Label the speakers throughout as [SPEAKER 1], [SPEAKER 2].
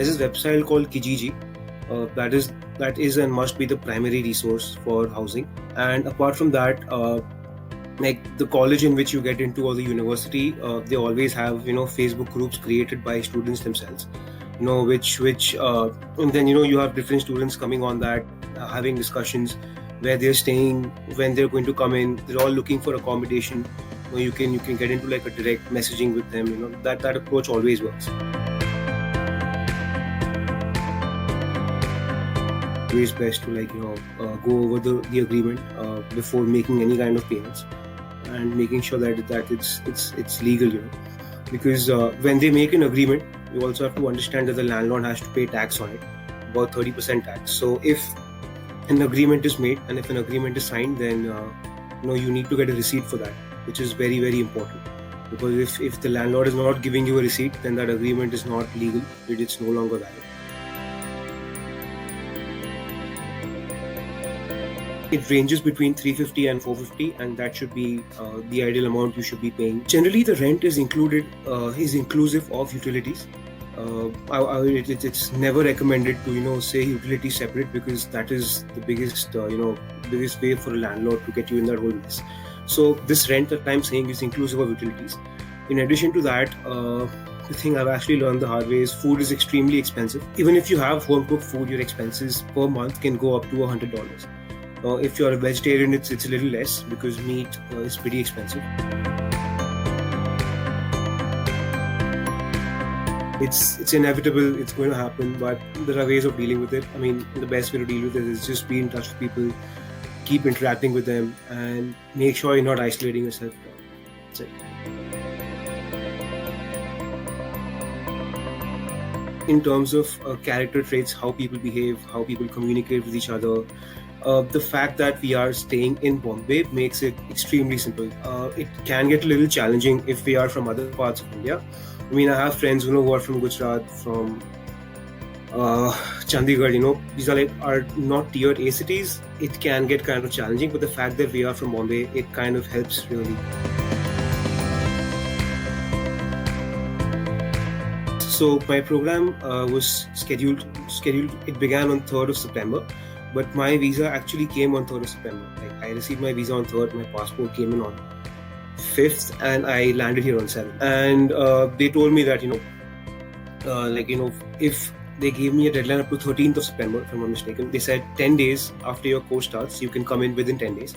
[SPEAKER 1] There's this website called Kijiji. That is and must be the primary resource for housing. And apart from that, like the college in which you get into or the university, they always have Facebook groups created by students themselves. Which and then you have different students coming on that, having discussions where they're staying, when they're going to come in. They're all looking for accommodation. You can get into like a direct messaging with them. That approach always works. Always best to go over the agreement before making any kind of payments, and making sure that it's legal, because when they make an agreement, you also have to understand that the landlord has to pay tax on it, about 30% tax. So if an agreement is made and if an agreement is signed, then you need to get a receipt for that, which is very, very important, because if the landlord is not giving you a receipt, then that agreement is not legal. It's no longer valid. It ranges between 350 and 450, and that should be the ideal amount you should be paying. Generally, the rent is inclusive of utilities. It's never recommended to say utilities separate, because that is the biggest way for a landlord to get you in that whole mess. So this rent that I'm saying is inclusive of utilities. In addition to that, the thing I've actually learned the hard way is food is extremely expensive. Even if you have home cooked food, your expenses per month can go up to $100. If you're a vegetarian, it's a little less, because meat is pretty expensive. It's inevitable, it's going to happen, but there are ways of dealing with it. I mean, the best way to deal with it is just be in touch with people, keep interacting with them, and make sure you're not isolating yourself. That's it. In terms of character traits, how people behave, how people communicate with each other, the fact that we are staying in Bombay makes it extremely simple. It can get a little challenging if we are from other parts of India. I mean, I have friends who are from Gujarat, from Chandigarh. These are not tier A cities. It can get kind of challenging, but the fact that we are from Bombay, it kind of helps really. So my program was scheduled. It began on 3rd of September. But my visa actually came on 3rd of September. I received my visa on 3rd, my passport came in on 5th, and I landed here on 7th. And they told me that, if they gave me a deadline up to 13th of September, if I'm not mistaken, they said 10 days after your course starts, you can come in within 10 days.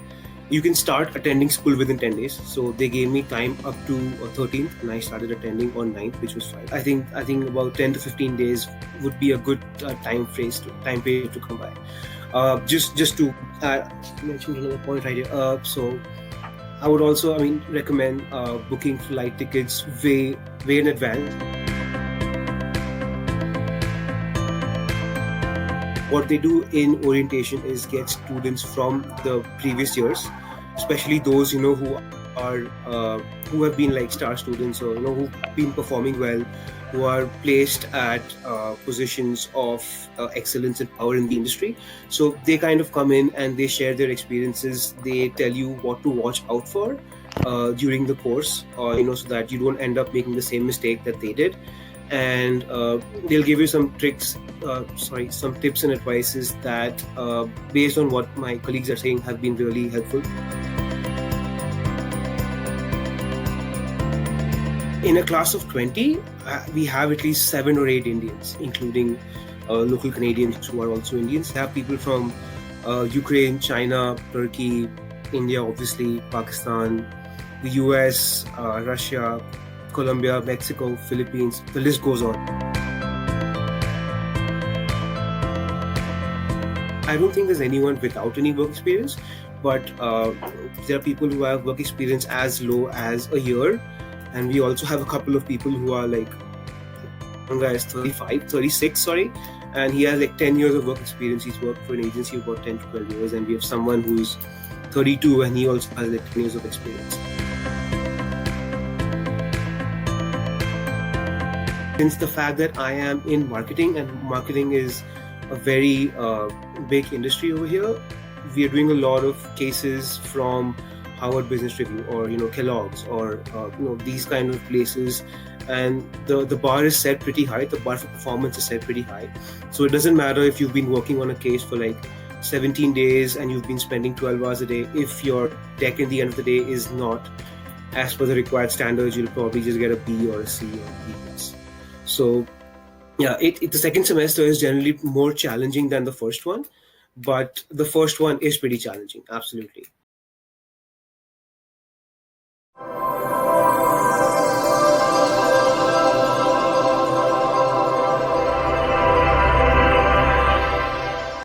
[SPEAKER 1] You can start attending school within 10 days. So they gave me time up to 13th, and I started attending on 9th, which was fine. I think about 10 to 15 days would be a good time period to come by. Just to mention another point right here. So I would also, recommend booking flight tickets way in advance. What they do in orientation is get students from the previous years, especially those who have been star students, or who've been performing well, who are placed at positions of excellence and power in the industry. So they kind of come in and they share their experiences. They tell you what to watch out for during the course, so that you don't end up making the same mistake that they did. And they'll give you some tips and advices that, based on what my colleagues are saying, have been really helpful. In a class of 20, we have at least 7 or 8 Indians, including local Canadians who are also Indians. We have people from Ukraine, China, Turkey, India, obviously, Pakistan, the US, Russia, Colombia, Mexico, Philippines, the list goes on. I don't think there's anyone without any work experience, but there are people who have work experience as low as a year. And we also have a couple of people who are one guy is 36, and he has 10 years of work experience. He's worked for an agency about 10 to 12 years, and we have someone who's 32 and he also has 10 years of experience. Since the fact that I am in marketing, and marketing is a very big industry over here, we are doing a lot of cases from Harvard Business Review or Kellogg's or these kind of places, and the bar is set pretty high. The bar for performance is set pretty high. So it doesn't matter if you've been working on a case for like 17 days and you've been spending 12 hours a day. If your deck at the end of the day is not as per the required standards, you'll probably just get a B or a C or B plus. So yeah, the second semester is generally more challenging than the first one, but the first one is pretty challenging, absolutely.